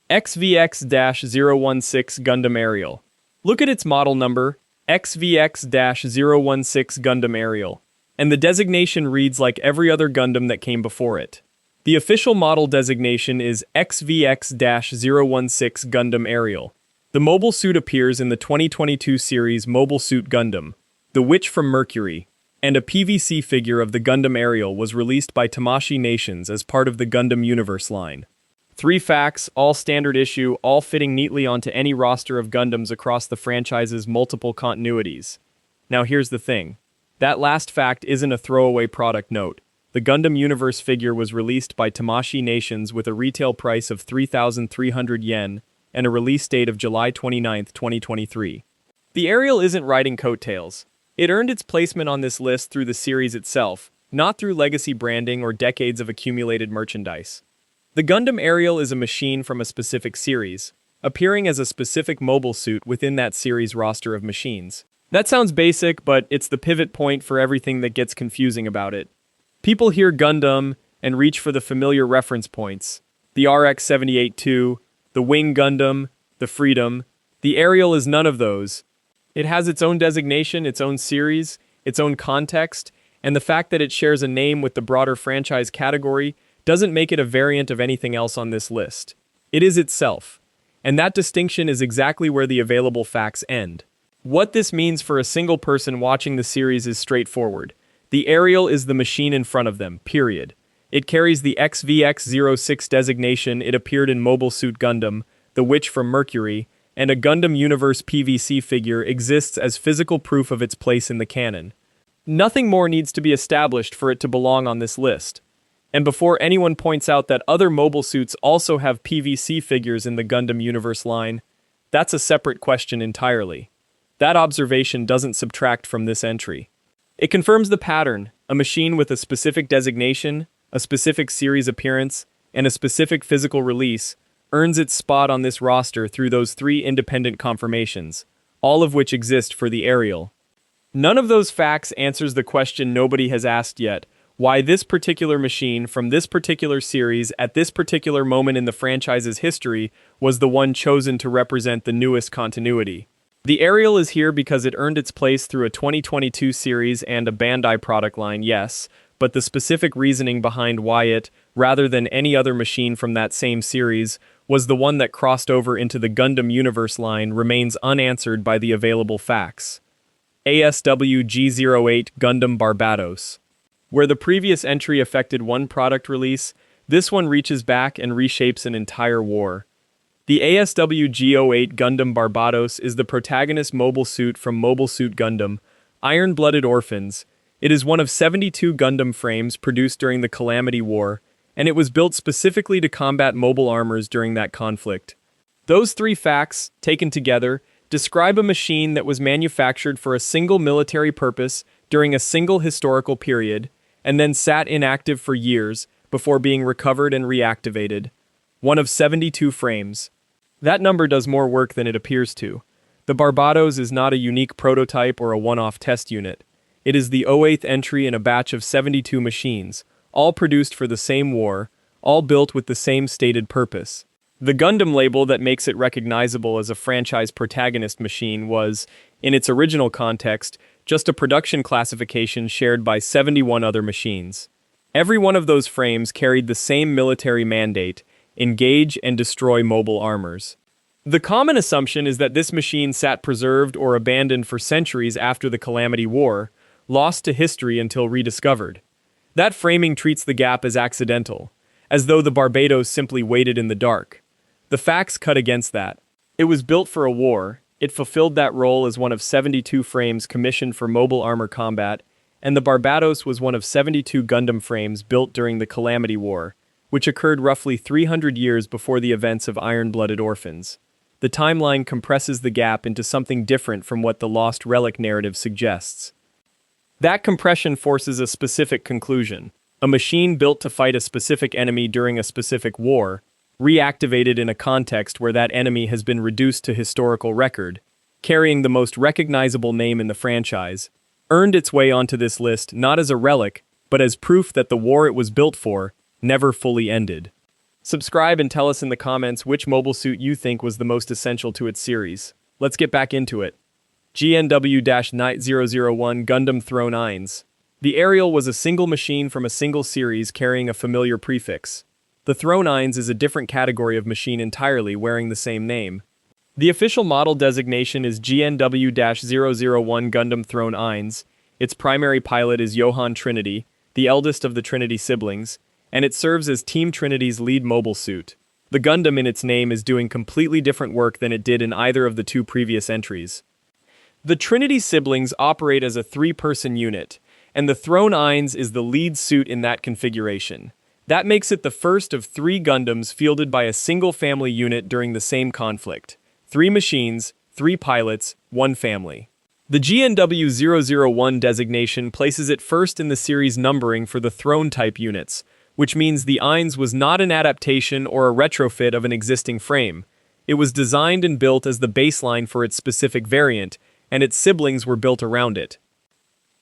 XVX-016 Gundam Aerial. Look at its model number, XVX-016 Gundam Aerial, and the designation reads like every other Gundam that came before it. The official model designation is XVX-016 Gundam Aerial. The mobile suit appears in the 2022 series Mobile Suit Gundam, The Witch from Mercury, and a PVC figure of the Gundam Aerial was released by Tamashii Nations as part of the Gundam Universe line. 3 facts, all standard issue, all fitting neatly onto any roster of Gundams across the franchise's multiple continuities. Now here's the thing. That last fact isn't a throwaway product note. The Gundam Universe figure was released by Tamashii Nations with a retail price of 3,300 yen and a release date of July 29, 2023. The Aerial isn't riding coattails. It earned its placement on this list through the series itself, not through legacy branding or decades of accumulated merchandise. The Gundam Aerial is a machine from a specific series, appearing as a specific mobile suit within that series' roster of machines. That sounds basic, but it's the pivot point for everything that gets confusing about it. People hear Gundam and reach for the familiar reference points. The RX-78-2, the Wing Gundam, the Freedom. The Aerial is none of those. It has its own designation, its own series, its own context, and the fact that it shares a name with the broader franchise category doesn't make it a variant of anything else on this list. It is itself. And that distinction is exactly where the available facts end. What this means for a single person watching the series is straightforward. The Aerial is the machine in front of them, period. It carries the XVX-06 designation. It appeared in Mobile Suit Gundam, The Witch from Mercury, and a Gundam Universe PVC figure exists as physical proof of its place in the canon. Nothing more needs to be established for it to belong on this list. And before anyone points out that other mobile suits also have PVC figures in the Gundam Universe line, that's a separate question entirely. That observation doesn't subtract from this entry. It confirms the pattern: a machine with a specific designation, a specific series appearance, and a specific physical release earns its spot on this roster through those 3 independent confirmations, all of which exist for the Aerial. None of those facts answers the question nobody has asked yet: why this particular machine from this particular series at this particular moment in the franchise's history was the one chosen to represent the newest continuity. The Aerial is here because it earned its place through a 2022 series and a Bandai product line, yes, but the specific reasoning behind why it, rather than any other machine from that same series, was the one that crossed over into the Gundam Universe line remains unanswered by the available facts. ASW-G-08 Gundam Barbatos. Where the previous entry affected one product release, this one reaches back and reshapes an entire war. The ASW-G-08 Gundam Barbatos is the protagonist mobile suit from Mobile Suit Gundam, Iron-Blooded Orphans. It is one of 72 Gundam frames produced during the Calamity War, and it was built specifically to combat mobile armors during that conflict. Those 3 facts, taken together, describe a machine that was manufactured for a single military purpose during a single historical period, and then sat inactive for years before being recovered and reactivated. One of 72 frames. That number does more work than it appears to. The Barbatos is not a unique prototype or a one-off test unit. It is the 08th entry in a batch of 72 machines, all produced for the same war, all built with the same stated purpose. The Gundam label that makes it recognizable as a franchise protagonist machine was, in its original context, just a production classification shared by 71 other machines. Every one of those frames carried the same military mandate: engage and destroy mobile armors. The common assumption is that this machine sat preserved or abandoned for centuries after the Calamity War, lost to history until rediscovered. That framing treats the gap as accidental, as though the Barbatos simply waited in the dark. The facts cut against that. It was built for a war, it fulfilled that role as one of 72 frames commissioned for mobile armor combat, and the Barbatos was one of 72 Gundam frames built during the Calamity War, which occurred roughly 300 years before the events of Iron-Blooded Orphans. The timeline compresses the gap into something different from what the Lost Relic narrative suggests. That compression forces a specific conclusion: a machine built to fight a specific enemy during a specific war, reactivated in a context where that enemy has been reduced to historical record, carrying the most recognizable name in the franchise, earned its way onto this list not as a relic, but as proof that the war it was built for never fully ended. Subscribe and tell us in the comments which mobile suit you think was the most essential to its series. Let's get back into it. GNW-001 Gundam Throne Eins. The Aerial was a single machine from a single series carrying a familiar prefix. The Throne Eins is a different category of machine entirely wearing the same name. The official model designation is GNW-001 Gundam Throne Eins. Its primary pilot is Johann Trinity, the eldest of the Trinity siblings, and it serves as Team Trinity's lead mobile suit. The Gundam in its name is doing completely different work than it did in either of the two previous entries. The Trinity siblings operate as a three-person unit, and the Throne Eins is the lead suit in that configuration. That makes it the first of 3 Gundams fielded by a single family unit during the same conflict. 3 machines, 3 pilots, 1 family. The GNW-001 designation places it first in the series numbering for the Throne-type units, which means the Eins was not an adaptation or a retrofit of an existing frame. It was designed and built as the baseline for its specific variant, and its siblings were built around it.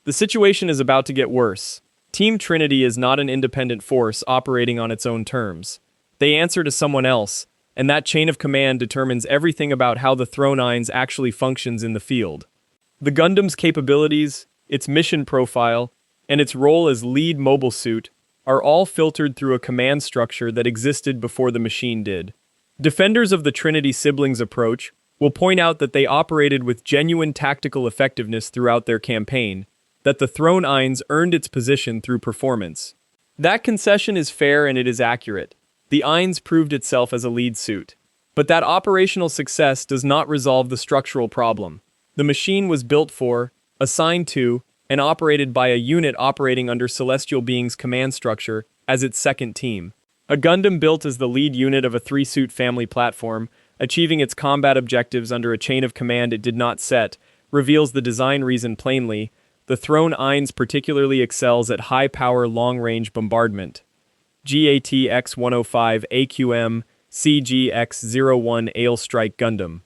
The situation is about to get worse. Team Trinity is not an independent force operating on its own terms. They answer to someone else, and that chain of command determines everything about how the Throne Eins actually functions in the field. The Gundam's capabilities, its mission profile, and its role as lead mobile suit are all filtered through a command structure that existed before the machine did. Defenders of the Trinity siblings approach will point out that they operated with genuine tactical effectiveness throughout their campaign, that the Throne Eins earned its position through performance. That concession is fair and it is accurate. The Eins proved itself as a lead suit. But that operational success does not resolve the structural problem. The machine was built for, assigned to, and operated by a unit operating under Celestial Being's command structure as its second team. A Gundam built as the lead unit of a 3-suit family platform, achieving its combat objectives under a chain of command it did not set, reveals the design reason plainly. The Throne Eins particularly excels at high-power long-range bombardment. GATX-105 AQM CGX-001 Astrike Gundam.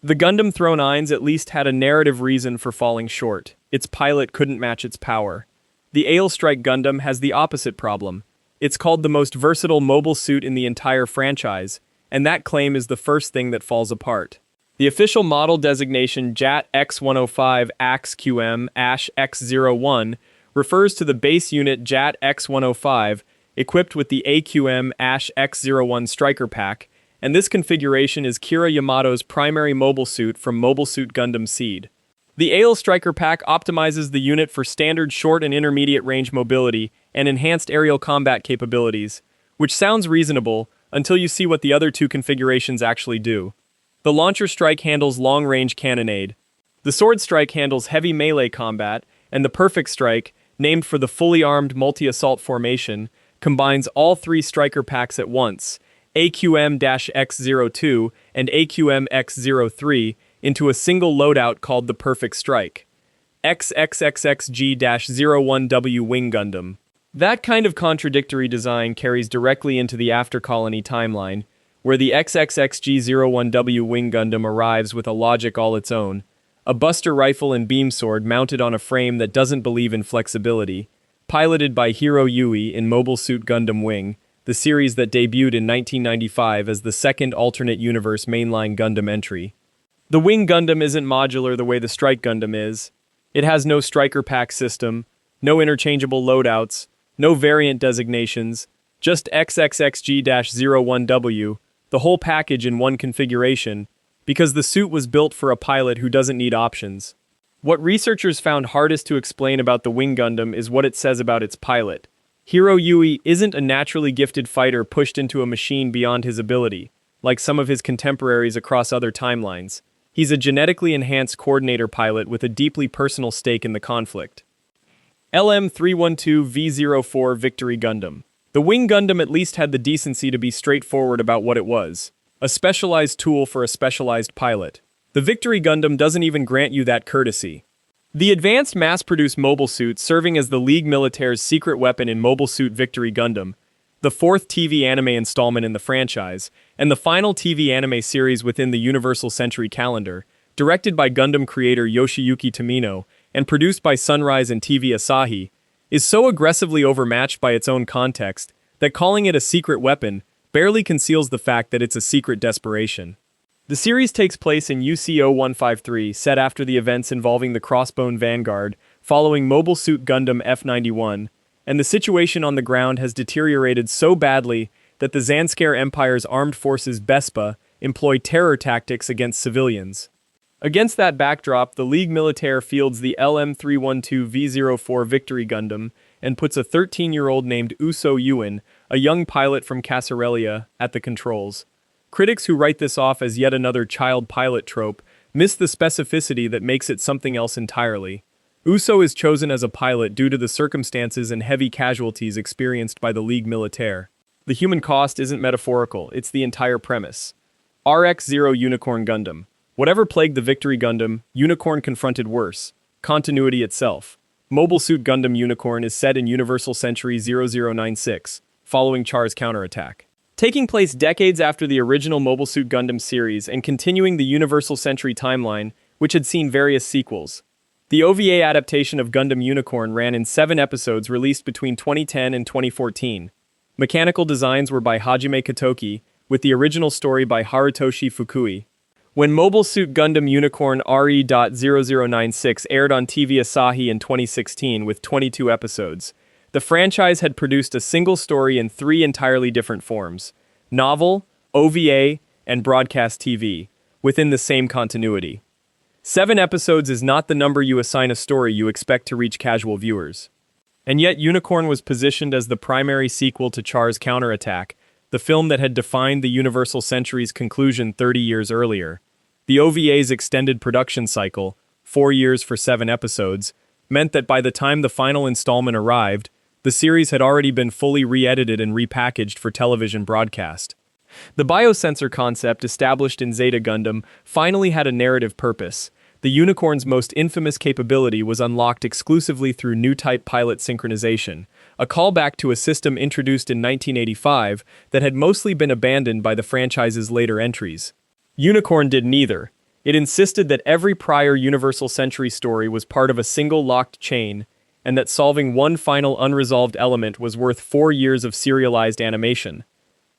The Gundam Throne Eins at least had a narrative reason for falling short. Its pilot couldn't match its power. The Astrike Gundam has the opposite problem. It's called the most versatile mobile suit in the entire franchise, and that claim is the first thing that falls apart. The official model designation JAT-X105 AX-QM-X01 refers to the base unit JAT-X105 equipped with the AQM-X01 Striker Pack, and this configuration is Kira Yamato's primary mobile suit from Mobile Suit Gundam Seed. The AL Striker Pack optimizes the unit for standard short and intermediate range mobility and enhanced aerial combat capabilities, which sounds reasonable until you see what the other 2 configurations actually do. The Launcher Strike handles long-range cannonade. The Sword Strike handles heavy melee combat, and the Perfect Strike, named for the fully armed multi-assault formation, combines all 3 striker packs at once, AQM-X02 and AQM-X03, into a single loadout called the Perfect Strike. XVX-016 Wing Gundam. That kind of contradictory design carries directly into the After Colony timeline, where the XVX-016 Wing Gundam arrives with a logic all its own, a buster rifle and beam sword mounted on a frame that doesn't believe in flexibility, piloted by Hiro Yui in Mobile Suit Gundam Wing, the series that debuted in 1995 as the second alternate universe mainline Gundam entry. The Wing Gundam isn't modular the way the Strike Gundam is. It has no striker pack system, no interchangeable loadouts, no variant designations, just XXXG-01W, the whole package in one configuration, because the suit was built for a pilot who doesn't need options. What researchers found hardest to explain about the Wing Gundam is what it says about its pilot. Hiro Yui isn't a naturally gifted fighter pushed into a machine beyond his ability, like some of his contemporaries across other timelines. He's a genetically enhanced coordinator pilot with a deeply personal stake in the conflict. LM312V04 Victory Gundam. The Wing Gundam at least had the decency to be straightforward about what it was. A specialized tool for a specialized pilot. The Victory Gundam doesn't even grant you that courtesy. The advanced mass-produced mobile suit serving as the League Militaire's secret weapon in Mobile Suit Victory Gundam, the 4th TV anime installment in the franchise, and the final TV anime series within the Universal Century calendar, directed by Gundam creator Yoshiyuki Tomino, and produced by Sunrise and TV Asahi, is so aggressively overmatched by its own context that calling it a secret weapon barely conceals the fact that it's a secret desperation. The series takes place in UC-0153, set after the events involving the Crossbone Vanguard, following Mobile Suit Gundam F91, and the situation on the ground has deteriorated so badly that the Zanskar Empire's armed forces BESPA employ terror tactics against civilians. Against that backdrop, the Ligue Militaire fields the LM-312V04 Victory Gundam and puts a 13-year-old named Uso Yuin, a young pilot from Cassarelia, at the controls. Critics who write this off as yet another child pilot trope miss the specificity that makes it something else entirely. Uso is chosen as a pilot due to the circumstances and heavy casualties experienced by the Ligue Militaire. The human cost isn't metaphorical, it's the entire premise. RX-0 Unicorn Gundam. Whatever plagued the Victory Gundam, Unicorn confronted worse: continuity itself. Mobile Suit Gundam Unicorn is set in Universal Century 0096, following Char's counterattack. Taking place decades after the original Mobile Suit Gundam series and continuing the Universal Century timeline, which had seen various sequels. The OVA adaptation of Gundam Unicorn ran in 7 episodes released between 2010 and 2014. Mechanical designs were by Hajime Katoki, with the original story by Harutoshi Fukui. When Mobile Suit Gundam Unicorn RE.0096 aired on TV Asahi in 2016 with 22 episodes, the franchise had produced a single story in 3 entirely different forms: novel, OVA, and broadcast TV, within the same continuity. 7 episodes is not the number you assign a story you expect to reach casual viewers. And yet Unicorn was positioned as the primary sequel to Char's counterattack, the film that had defined the Universal Century's conclusion 30 years earlier. The OVA's extended production cycle, 4 years for 7 episodes, meant that by the time the final installment arrived, the series had already been fully re-edited and repackaged for television broadcast. The biosensor concept established in Zeta Gundam finally had a narrative purpose. The Unicorn's most infamous capability was unlocked exclusively through new-type pilot synchronization, a callback to a system introduced in 1985 that had mostly been abandoned by the franchise's later entries. Unicorn did neither. It insisted that every prior Universal Century story was part of a single locked chain, and that solving one final unresolved element was worth 4 years of serialized animation.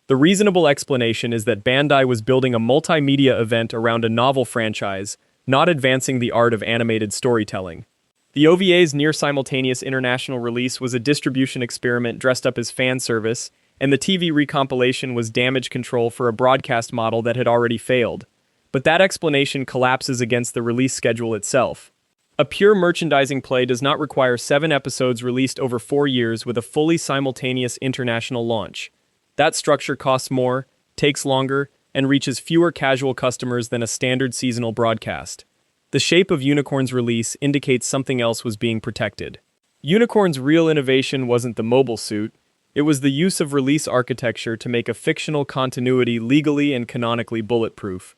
The reasonable explanation is that Bandai was building a multimedia event around a novel franchise, not advancing the art of animated storytelling. The OVA's near-simultaneous international release was a distribution experiment dressed up as fan service, and the TV recompilation was damage control for a broadcast model that had already failed. But that explanation collapses against the release schedule itself. A pure merchandising play does not require 7 episodes released over 4 years with a fully simultaneous international launch. That structure costs more, takes longer, and reaches fewer casual customers than a standard seasonal broadcast. The shape of Unicorn's release indicates something else was being protected. Unicorn's real innovation wasn't the mobile suit, it was the use of release architecture to make a fictional continuity legally and canonically bulletproof.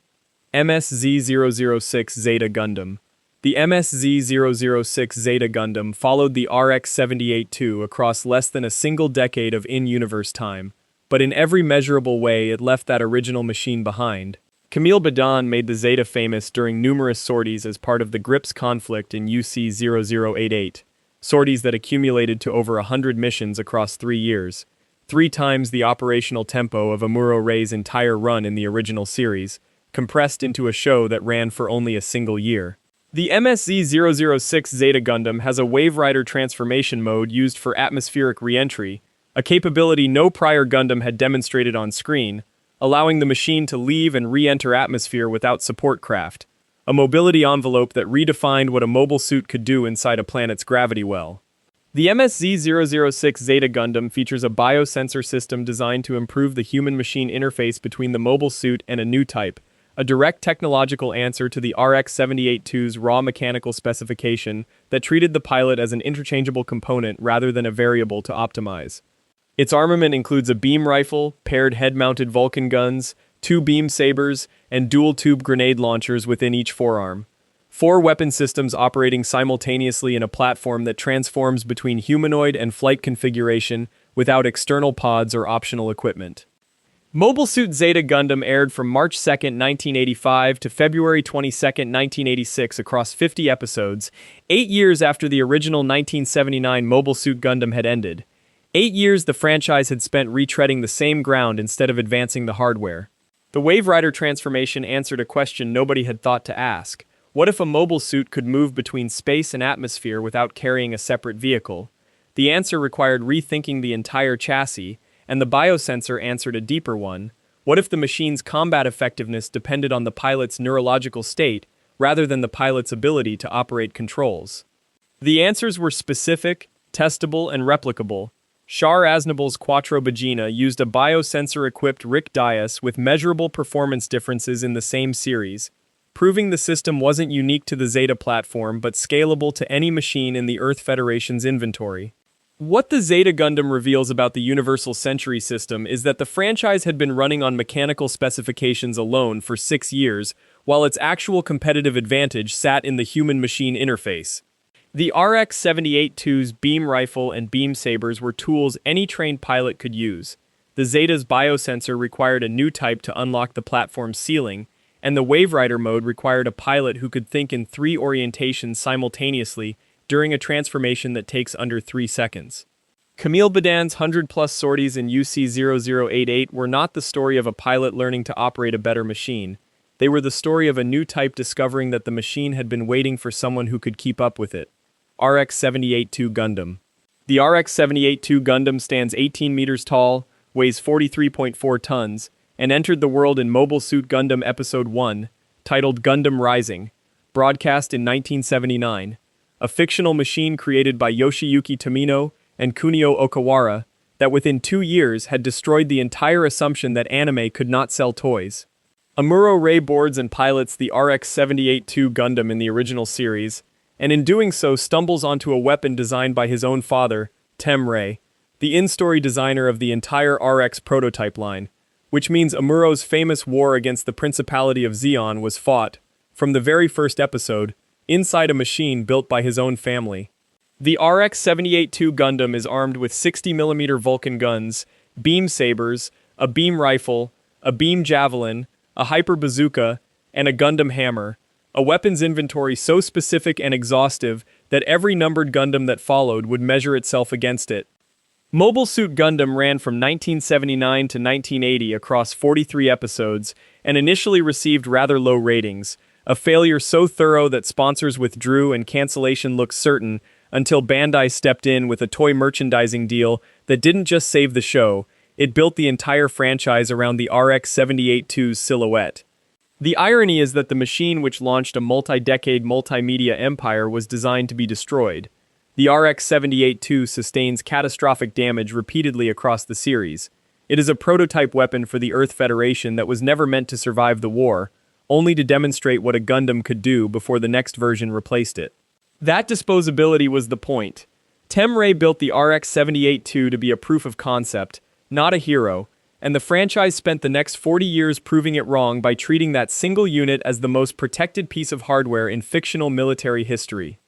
MSZ-006 Zeta Gundam. The MSZ-006 Zeta Gundam followed the RX-78-2 across less than a single decade of in-universe time, but in every measurable way it left that original machine behind. Camille Badan made the Zeta famous during numerous sorties as part of the GRIPS conflict in UC-0088, sorties that accumulated to over 100 missions across 3 years, 3 times the operational tempo of Amuro Ray's entire run in the original series, compressed into a show that ran for only a single year. The MSZ-006 Zeta Gundam has a Wave Rider transformation mode used for atmospheric re-entry, a capability no prior Gundam had demonstrated on screen, allowing the machine to leave and re-enter atmosphere without support craft, a mobility envelope that redefined what a mobile suit could do inside a planet's gravity well. The MSZ-006 Zeta Gundam features a biosensor system designed to improve the human-machine interface between the mobile suit and a new type, a direct technological answer to the RX-78-2's raw mechanical specification that treated the pilot as an interchangeable component rather than a variable to optimize. Its armament includes a beam rifle, paired head-mounted Vulcan guns, 2 beam sabers, and dual-tube grenade launchers within each forearm. 4 weapon systems operating simultaneously in a platform that transforms between humanoid and flight configuration without external pods or optional equipment. Mobile Suit Zeta Gundam aired from March 2, 1985 to February 22, 1986 across 50 episodes, 8 years after the original 1979 Mobile Suit Gundam had ended. 8 years the franchise had spent retreading the same ground instead of advancing the hardware. The Wave Rider transformation answered a question nobody had thought to ask. What if a mobile suit could move between space and atmosphere without carrying a separate vehicle? The answer required rethinking the entire chassis, and the biosensor answered a deeper one. What if the machine's combat effectiveness depended on the pilot's neurological state, rather than the pilot's ability to operate controls? The answers were specific, testable, and replicable. Char Aznable's Quattro Bagina used a biosensor-equipped RIC Dias with measurable performance differences in the same series, proving the system wasn't unique to the Zeta platform but scalable to any machine in the Earth Federation's inventory. What the Zeta Gundam reveals about the Universal Century system is that the franchise had been running on mechanical specifications alone for 6 years, while its actual competitive advantage sat in the human-machine interface. The RX-78-2's beam rifle and beam sabers were tools any trained pilot could use. The Zeta's biosensor required a new type to unlock the platform's ceiling, and the Wave Rider mode required a pilot who could think in 3 orientations simultaneously during a transformation that takes under 3 seconds. Camille Badan's 100-plus sorties in UC-0088 were not the story of a pilot learning to operate a better machine. They were the story of a new type discovering that the machine had been waiting for someone who could keep up with it. RX-78-2 Gundam. The RX-78-2 Gundam stands 18 meters tall, weighs 43.4 tons, and entered the world in Mobile Suit Gundam Episode 1, titled Gundam Rising, broadcast in 1979, a fictional machine created by Yoshiyuki Tomino and Kunio Okawara that within 2 years had destroyed the entire assumption that anime could not sell toys. Amuro Ray boards and pilots the RX-78-2 Gundam in the original series, and in doing so stumbles onto a weapon designed by his own father, Tem Ray, the in-story designer of the entire RX prototype line, which means Amuro's famous war against the Principality of Zeon was fought, from the very first episode, inside a machine built by his own family. The RX-78-2 Gundam is armed with 60mm Vulcan guns, beam sabers, a beam rifle, a beam javelin, a hyper bazooka, and a Gundam hammer, a weapons inventory so specific and exhaustive that every numbered Gundam that followed would measure itself against it. Mobile Suit Gundam ran from 1979 to 1980 across 43 episodes and initially received rather low ratings, a failure so thorough that sponsors withdrew and cancellation looked certain until Bandai stepped in with a toy merchandising deal that didn't just save the show, it built the entire franchise around the RX-78-2's silhouette. The irony is that the machine which launched a multi-decade multimedia empire was designed to be destroyed. The RX-78-2 sustains catastrophic damage repeatedly across the series. It is a prototype weapon for the Earth Federation that was never meant to survive the war, only to demonstrate what a Gundam could do before the next version replaced it. That disposability was the point. Tem Ray built the RX-78-2 to be a proof of concept, not a hero, and the franchise spent the next 40 years proving it wrong by treating that single unit as the most protected piece of hardware in fictional military history.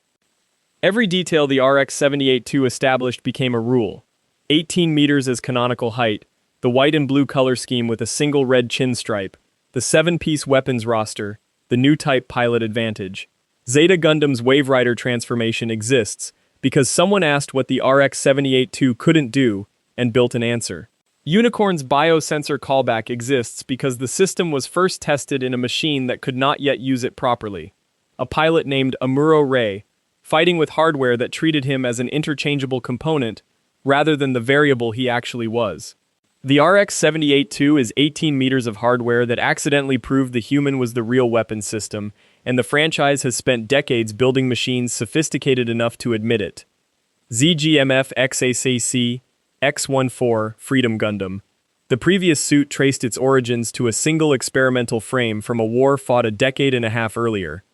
Every detail the RX-78-2 established became a rule. 18 meters as canonical height, the white and blue color scheme with a single red chin stripe, the 7-piece weapons roster, the new type pilot advantage. Zeta Gundam's Wave Rider transformation exists because someone asked what the RX-78-2 couldn't do and built an answer. Unicorn's biosensor callback exists because the system was first tested in a machine that could not yet use it properly. A pilot named Amuro Ray, fighting with hardware that treated him as an interchangeable component rather than the variable he actually was. The RX-78-2 is 18 meters of hardware that accidentally proved the human was the real weapon system, and the franchise has spent decades building machines sophisticated enough to admit it. ZGMF-X10A Freedom Gundam. The previous suit traced its origins to a single experimental frame from a war fought a decade and a half earlier.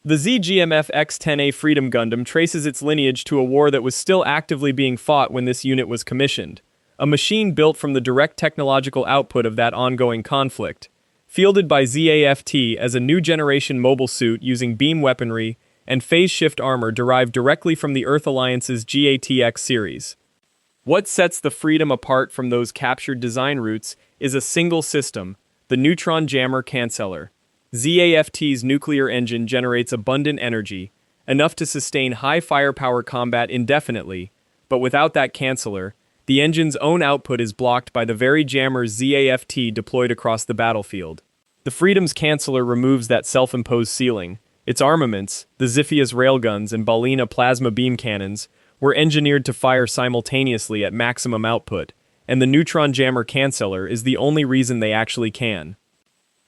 The ZGMF-X10A Freedom Gundam traces its lineage to a war that was still actively being fought when this unit was commissioned, a machine built from the direct technological output of that ongoing conflict, fielded by ZAFT as a new generation mobile suit using beam weaponry and phase shift armor derived directly from the Earth Alliance's GATX series. What sets the Freedom apart from those captured design roots is a single system, the Neutron Jammer Canceller. ZAFT's nuclear engine generates abundant energy, enough to sustain high firepower combat indefinitely, but without that canceller, the engine's own output is blocked by the very jammers ZAFT deployed across the battlefield. The Freedom's Canceller removes that self-imposed ceiling. Its armaments, the Ziphius railguns and Balina plasma beam cannons, were engineered to fire simultaneously at maximum output, and the Neutron Jammer Canceller is the only reason they actually can.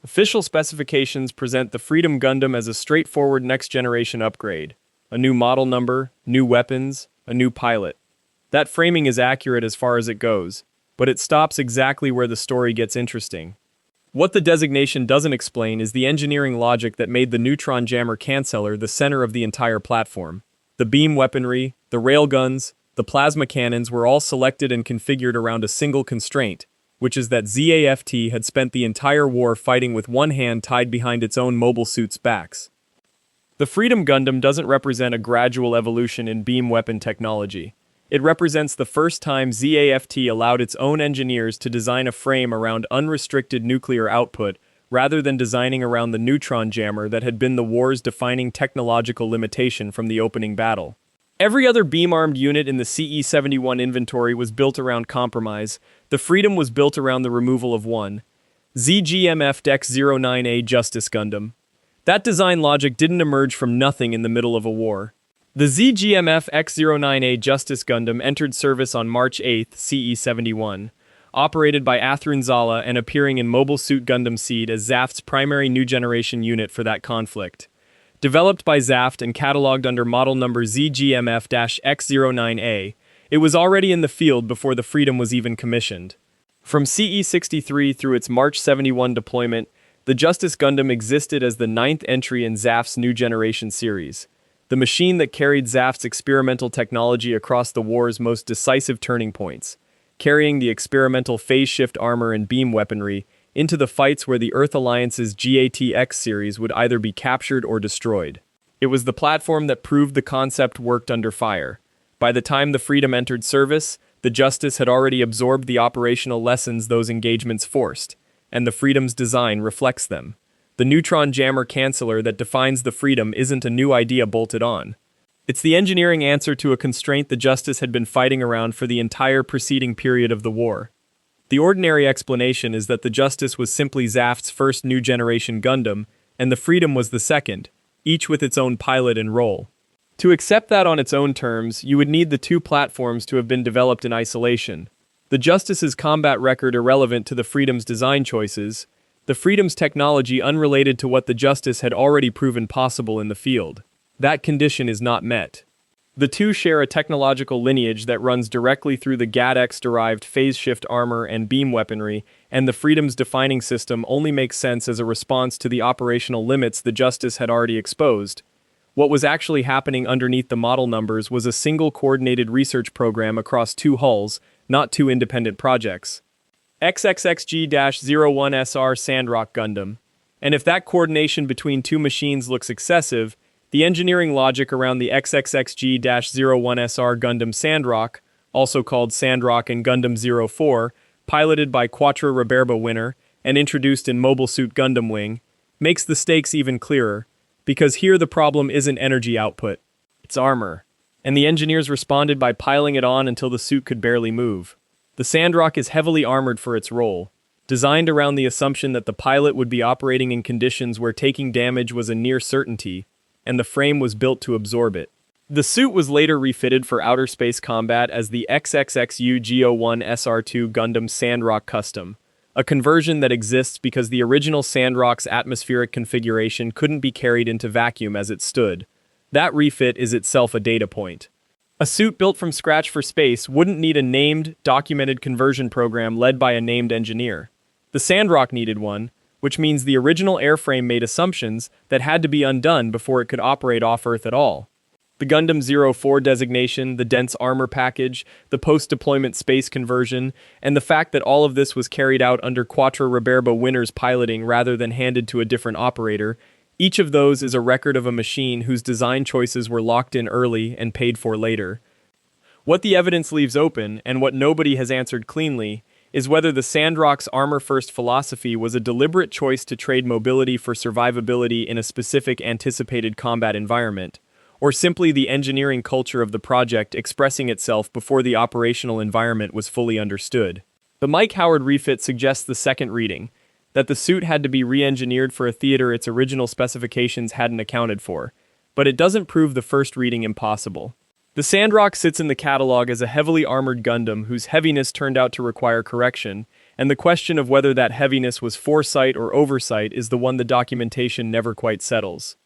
Official specifications present the Freedom Gundam as a straightforward next-generation upgrade. A new model number, new weapons, a new pilot. That framing is accurate as far as it goes, but it stops exactly where the story gets interesting. What the designation doesn't explain is the engineering logic that made the Neutron Jammer Canceller the center of the entire platform. The beam weaponry, the railguns, the plasma cannons were all selected and configured around a single constraint, which is that ZAFT had spent the entire war fighting with one hand tied behind its own mobile suits' backs. The Freedom Gundam doesn't represent a gradual evolution in beam weapon technology. It represents the first time ZAFT allowed its own engineers to design a frame around unrestricted nuclear output rather than designing around the neutron jammer that had been the war's defining technological limitation from the opening battle. Every other beam-armed unit in the CE-71 inventory was built around compromise. The Freedom was built around the removal of one, ZGMF-X10A Justice Gundam. That design logic didn't emerge from nothing in the middle of a war. The ZGMF-X09A Justice Gundam entered service on March 8, CE-71, operated by Athrun Zala and appearing in Mobile Suit Gundam Seed as Zaft's primary new generation unit for that conflict. Developed by Zaft and catalogued under model number ZGMF-X09A, it was already in the field before the Freedom was even commissioned. From CE-63 through its March 71 deployment, the Justice Gundam existed as the 9th entry in Zaft's new generation series. The machine that carried Zaft's experimental technology across the war's most decisive turning points, carrying the experimental phase shift armor and beam weaponry into the fights where the Earth Alliance's GATX series would either be captured or destroyed. It was the platform that proved the concept worked under fire. By the time the Freedom entered service, the Justice had already absorbed the operational lessons those engagements forced, and the Freedom's design reflects them. The Neutron Jammer Canceller that defines the Freedom isn't a new idea bolted on. It's the engineering answer to a constraint the Justice had been fighting around for the entire preceding period of the war. The ordinary explanation is that the Justice was simply Zaft's first new generation Gundam, and the Freedom was the second, each with its own pilot and role. To accept that on its own terms, you would need the two platforms to have been developed in isolation. The Justice's combat record irrelevant to the Freedom's design choices, the Freedom's technology unrelated to what the Justice had already proven possible in the field. That condition is not met. The two share a technological lineage that runs directly through the GATX-derived phase shift armor and beam weaponry, and the Freedom's defining system only makes sense as a response to the operational limits the Justice had already exposed. What was actually happening underneath the model numbers was a single coordinated research program across two hulls, not two independent projects. XVX-016 Sandrock Gundam. And if that coordination between two machines looks excessive, the engineering logic around the XVX-016 Gundam Sandrock, also called Sandrock and Gundam 04, piloted by Quattro Reberba winner and introduced in Mobile Suit Gundam Wing, makes the stakes even clearer, because here the problem isn't energy output, it's armor. And the engineers responded by piling it on until the suit could barely move. The Sandrock is heavily armored for its role, designed around the assumption that the pilot would be operating in conditions where taking damage was a near certainty, and the frame was built to absorb it. The suit was later refitted for outer space combat as the XXXU-G01 SR2 Gundam Sandrock Custom, a conversion that exists because the original Sandrock's atmospheric configuration couldn't be carried into vacuum as it stood. That refit is itself a data point. A suit built from scratch for space wouldn't need a named, documented conversion program led by a named engineer. The Sandrock needed one, which means the original airframe made assumptions that had to be undone before it could operate off-Earth at all. The Gundam 04 designation, the dense armor package, the post-deployment space conversion, and the fact that all of this was carried out under Quattro Reberba winner's piloting rather than handed to a different operator, each of those is a record of a machine whose design choices were locked in early and paid for later. What the evidence leaves open, and what nobody has answered cleanly, is whether the Sandrock's armor-first philosophy was a deliberate choice to trade mobility for survivability in a specific anticipated combat environment, or simply the engineering culture of the project expressing itself before the operational environment was fully understood. The Mike Howard refit suggests the second reading, that the suit had to be re-engineered for a theater its original specifications hadn't accounted for, but it doesn't prove the first reading impossible. The Sandrock sits in the catalog as a heavily armored Gundam whose heaviness turned out to require correction, and the question of whether that heaviness was foresight or oversight is the one the documentation never quite settles.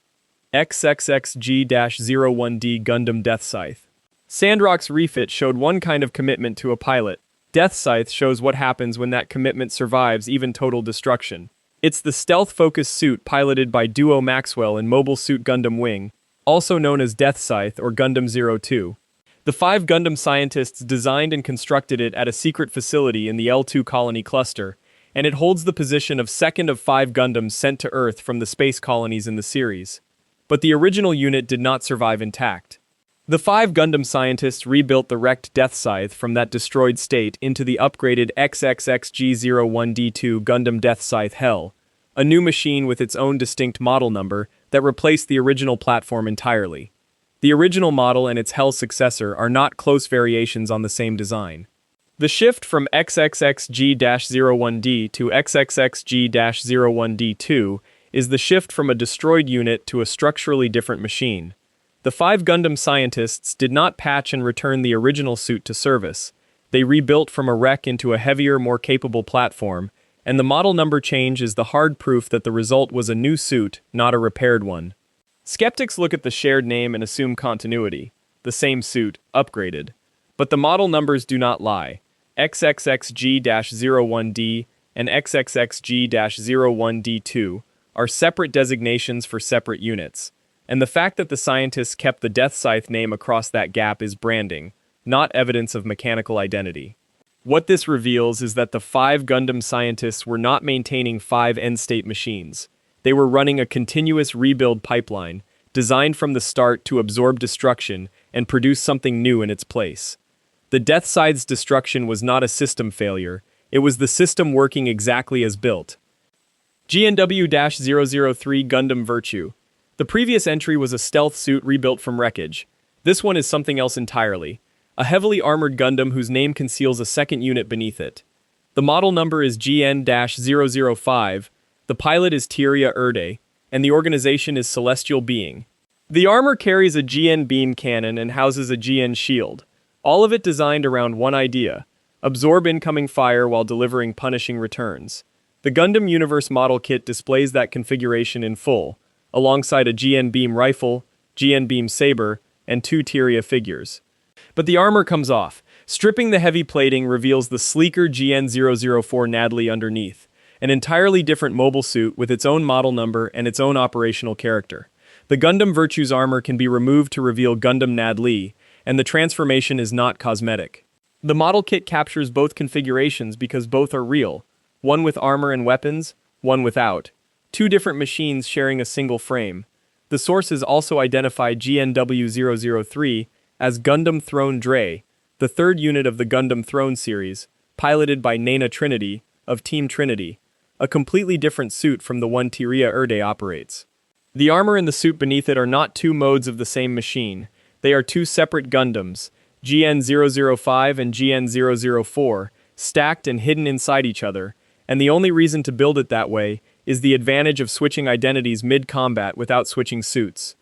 XVX-016 Gundam Deathscythe. Sandrock's refit showed one kind of commitment to a pilot. Deathscythe shows what happens when that commitment survives even total destruction. It's the stealth-focused suit piloted by Duo Maxwell in Mobile Suit Gundam Wing, also known as Deathscythe or Gundam 02. The 5 Gundam scientists designed and constructed it at a secret facility in the L2 colony cluster, and it holds the position of second of 5 Gundams sent to Earth from the space colonies in the series. But the original unit did not survive intact. The 5 Gundam scientists rebuilt the wrecked Deathscythe from that destroyed state into the upgraded XXX-G-01 Gundam Deathscythe Hell, a new machine with its own distinct model number that replaced the original platform entirely. The original model and its Hell successor are not close variations on the same design. The shift from XXX-G-01D to XXX-G-01D2 is the shift from a destroyed unit to a structurally different machine. The 5 Gundam scientists did not patch and return the original suit to service. They rebuilt from a wreck into a heavier, more capable platform, and the model number change is the hard proof that the result was a new suit, not a repaired one. Skeptics look at the shared name and assume continuity, the same suit, upgraded. But the model numbers do not lie. XXX-G-01D and XXX-G-01D2 are separate designations for separate units, and the fact that the scientists kept the Deathscythe name across that gap is branding, not evidence of mechanical identity. What this reveals is that the 5 Gundam scientists were not maintaining 5 end-state machines. They were running a continuous rebuild pipeline, designed from the start to absorb destruction and produce something new in its place. The Deathscythe's destruction was not a system failure, it was the system working exactly as built. GNW-003 Gundam Virtue. The previous entry was a stealth suit rebuilt from wreckage. This one is something else entirely. A heavily armored Gundam whose name conceals a second unit beneath it. The model number is GN-005, the pilot is Tyria Erde, and the organization is Celestial Being. The armor carries a GN beam cannon and houses a GN shield. All of it designed around one idea: absorb incoming fire while delivering punishing returns. The Gundam Universe model kit displays that configuration in full, alongside a GN beam rifle, GN beam saber, and 2 Tyria figures. But the armor comes off. Stripping the heavy plating reveals the sleeker GN-004 Nadley underneath, an entirely different mobile suit with its own model number and its own operational character. The Gundam Virtue's armor can be removed to reveal Gundam Nadley, and the transformation is not cosmetic. The model kit captures both configurations because both are real, one with armor and weapons, one without. 2 different machines sharing a single frame. The sources also identified GNW-003 as Gundam Throne Dre, the 3rd unit of the Gundam Throne series, piloted by Nana Trinity, of Team Trinity, a completely different suit from the one Tyria Erde operates. The armor and the suit beneath it are not 2 modes of the same machine. They are 2 separate Gundams, GN-005 and GN-004, stacked and hidden inside each other, and the only reason to build it that way is the advantage of switching identities mid-combat without switching suits.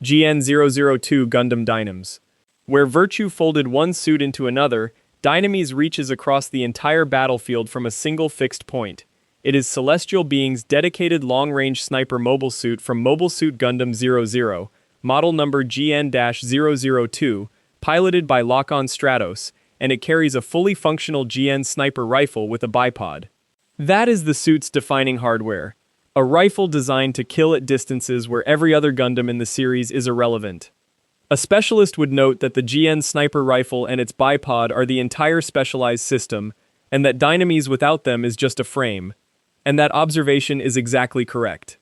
GN-002 Gundam Dynames. Where Virtue folded one suit into another, Dynames reaches across the entire battlefield from a single fixed point. It is Celestial Being's dedicated long-range sniper mobile suit from Mobile Suit Gundam 00, model number GN-002, piloted by Lock-On Stratos, and it carries a fully functional GN sniper rifle with a bipod. That is the suit's defining hardware. A rifle designed to kill at distances where every other Gundam in the series is irrelevant. A specialist would note that the GN sniper rifle and its bipod are the entire specialized system, and that Dynames without them is just a frame. And that observation is exactly correct.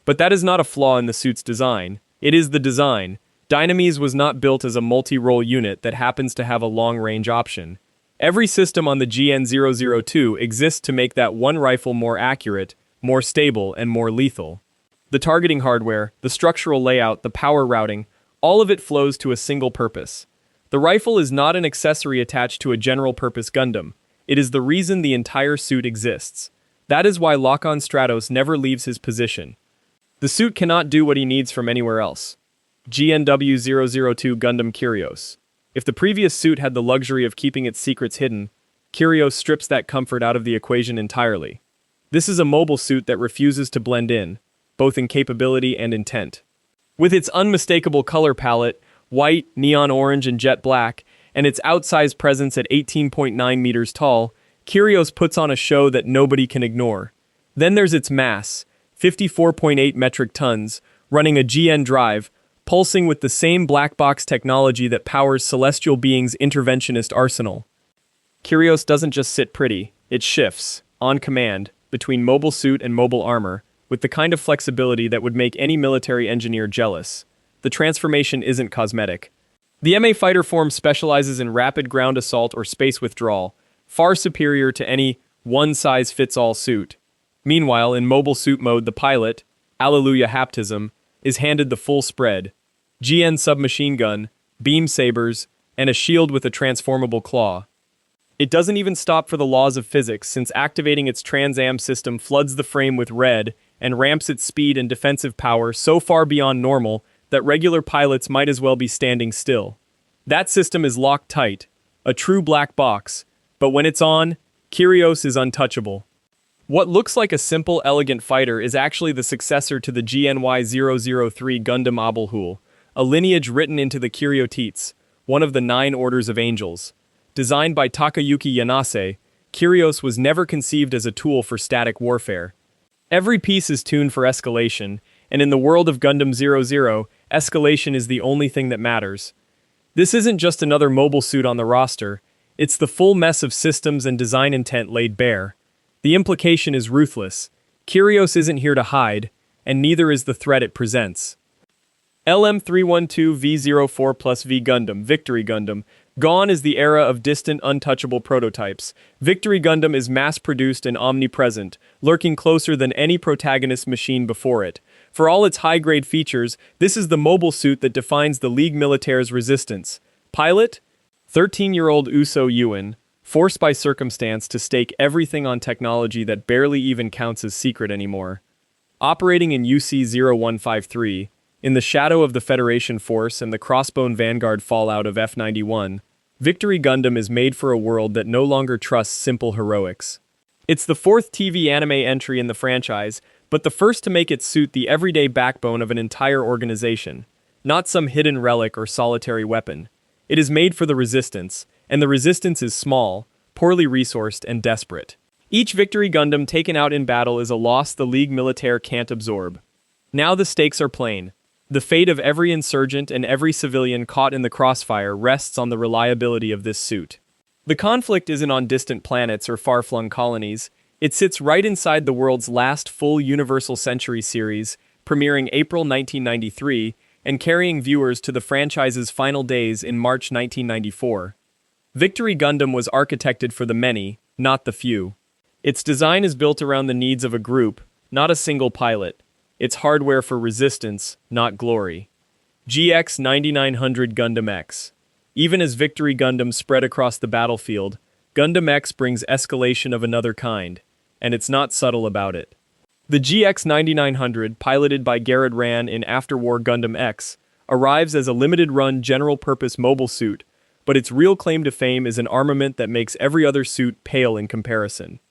But that is not a flaw in the suit's design. It is the design. Dynames was not built as a multi-role unit that happens to have a long-range option. Every system on the GN-002 exists to make that one rifle more accurate, more stable, and more lethal. The targeting hardware, the structural layout, the power routing, All of it flows to a single purpose. The rifle is not an accessory attached to a general-purpose Gundam. It is the reason the entire suit exists. That is why Lock-On Stratos never leaves his position. The suit cannot do what he needs from anywhere else. GNW-002 Gundam Kyrios. If the previous suit had the luxury of keeping its secrets hidden, Kyrios strips that comfort out of the equation entirely. This is a mobile suit that refuses to blend in, both in capability and intent. With its unmistakable color palette, white, neon orange, and jet black, and its outsized presence at 18.9 meters tall, Kyrios puts on a show that nobody can ignore. Then there's its mass, 54.8 metric tons, running a GN drive, pulsing with the same black box technology that powers Celestial Being's interventionist arsenal. Kyrios doesn't just sit pretty, it shifts, on command, between mobile suit and mobile armor, with the kind of flexibility that would make any military engineer jealous. The transformation isn't cosmetic. The MA fighter form specializes in rapid ground assault or space withdrawal, far superior to any one-size-fits-all suit. Meanwhile, in mobile suit mode, the pilot, Alleluia Haptism, is handed the full spread: GN submachine gun, beam sabers, and a shield with a transformable claw. It doesn't even stop for the laws of physics, since activating its Trans-Am system floods the frame with red and ramps its speed and defensive power so far beyond normal that regular pilots might as well be standing still. That system is locked tight, a true black box, but when it's on, Kyrios is untouchable. What looks like a simple, elegant fighter is actually the successor to the GNY-003 Gundam Abelhul, a lineage written into the Kyrios, one of the 9 orders of angels. Designed by Takayuki Yanase, Kyrios was never conceived as a tool for static warfare. Every piece is tuned for escalation, and in the world of Gundam 00, escalation is the only thing that matters. This isn't just another mobile suit on the roster, it's the full mess of systems and design intent laid bare. The implication is ruthless. Kyrios isn't here to hide, and neither is the threat it presents. LM312V04 plus V Gundam, Victory Gundam. Gone is the era of distant, untouchable prototypes. Victory Gundam is mass-produced and omnipresent, lurking closer than any protagonist machine before it. For all its high-grade features, this is the mobile suit that defines the Ligue Militaire's resistance. Pilot? 13-year-old Uso Yuan, forced by circumstance to stake everything on technology that barely even counts as secret anymore. Operating in UC-0153, in the shadow of the Federation Force and the Crossbone Vanguard fallout of F-91, Victory Gundam is made for a world that no longer trusts simple heroics. It's the 4th TV anime entry in the franchise, but the first to make its suit the everyday backbone of an entire organization, not some hidden relic or solitary weapon. It is made for the Resistance, and the Resistance is small, poorly resourced, and desperate. Each Victory Gundam taken out in battle is a loss the Ligue Militaire can't absorb. Now the stakes are plain. The fate of every insurgent and every civilian caught in the crossfire rests on the reliability of this suit. The conflict isn't on distant planets or far-flung colonies. It sits right inside the world's last full Universal Century series, premiering April 1993, and carrying viewers to the franchise's final days in March 1994. Victory Gundam was architected for the many, not the few. Its design is built around the needs of a group, not a single pilot. It's hardware for resistance, not glory. GX-9900 Gundam X. Even as Victory Gundam spread across the battlefield, Gundam X brings escalation of another kind, and it's not subtle about it. The GX-9900, piloted by Garrett Ran in after-war Gundam X, arrives as a limited-run general-purpose mobile suit, but its real claim to fame is an armament that makes every other suit pale in comparison.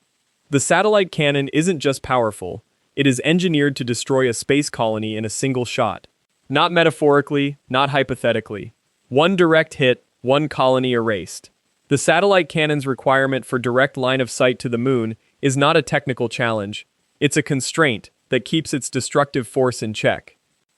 The satellite cannon isn't just powerful, it is engineered to destroy a space colony in a single shot. Not metaphorically, not hypothetically. One direct hit, one colony erased. The satellite cannon's requirement for direct line of sight to the moon is not a technical challenge. It's a constraint that keeps its destructive force in check.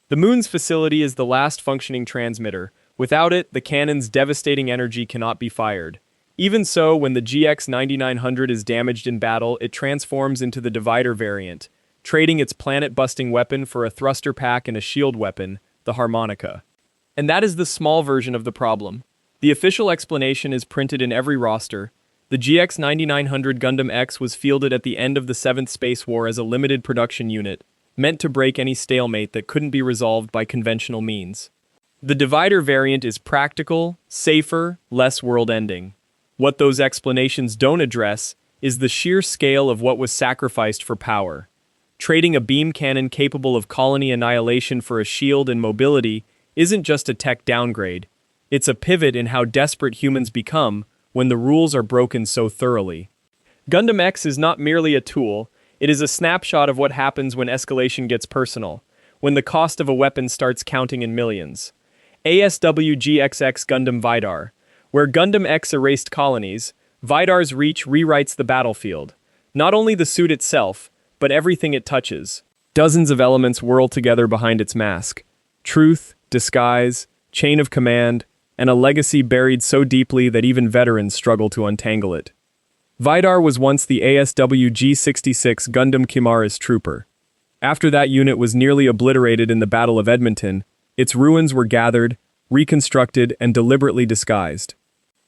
The moon's facility is the last functioning transmitter. Without it, the cannon's devastating energy cannot be fired. Even so, when the GX-9900 is damaged in battle, it transforms into the Divider variant, trading its planet-busting weapon for a thruster pack and a shield weapon, the Harmonica. And that is the small version of the problem. The official explanation is printed in every roster. The GX-9900 Gundam X was fielded at the end of the 7th Space War as a limited production unit, meant to break any stalemate that couldn't be resolved by conventional means. The Divider variant is practical, safer, less world-ending. What those explanations don't address is the sheer scale of what was sacrificed for power. Trading a beam cannon capable of colony annihilation for a shield and mobility isn't just a tech downgrade. It's a pivot in how desperate humans become when the rules are broken so thoroughly. Gundam X is not merely a tool, it is a snapshot of what happens when escalation gets personal, when the cost of a weapon starts counting in millions. ASW-G-08 Gundam Vidar. Where Gundam X erased colonies, Vidar's reach rewrites the battlefield. Not only the suit itself, but everything it touches. Dozens of elements whirl together behind its mask. Truth, disguise, chain of command, and a legacy buried so deeply that even veterans struggle to untangle it. Vidar was once the ASW-G-06 Gundam Kyrios trooper. After that unit was nearly obliterated in the Battle of Edmonton, its ruins were gathered, reconstructed, and deliberately disguised.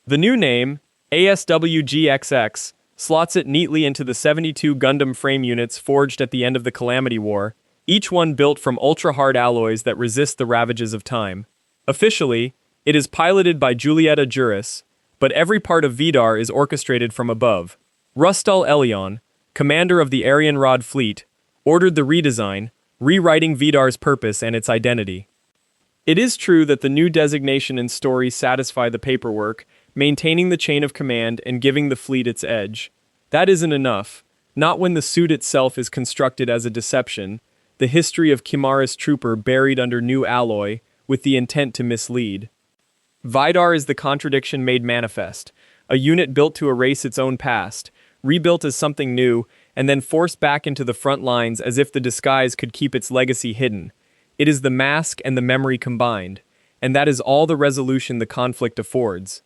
The new name, ASW-G-XX, slots it neatly into the 72 Gundam frame units forged at the end of the Calamity War, each one built from ultra-hard alloys that resist the ravages of time. Officially, it is piloted by Julieta Juris, but every part of Vidar is orchestrated from above. Rustal Elion, commander of the Arianrod fleet, ordered the redesign, rewriting Vidar's purpose and its identity. It is true that the new designation and story satisfy the paperwork, maintaining the chain of command and giving the fleet its edge. That isn't enough, not when the suit itself is constructed as a deception, the history of Kyrios trooper buried under new alloy, with the intent to mislead. Vidar is the contradiction made manifest, a unit built to erase its own past, rebuilt as something new, and then forced back into the front lines as if the disguise could keep its legacy hidden. It is the mask and the memory combined, and that is all the resolution the conflict affords.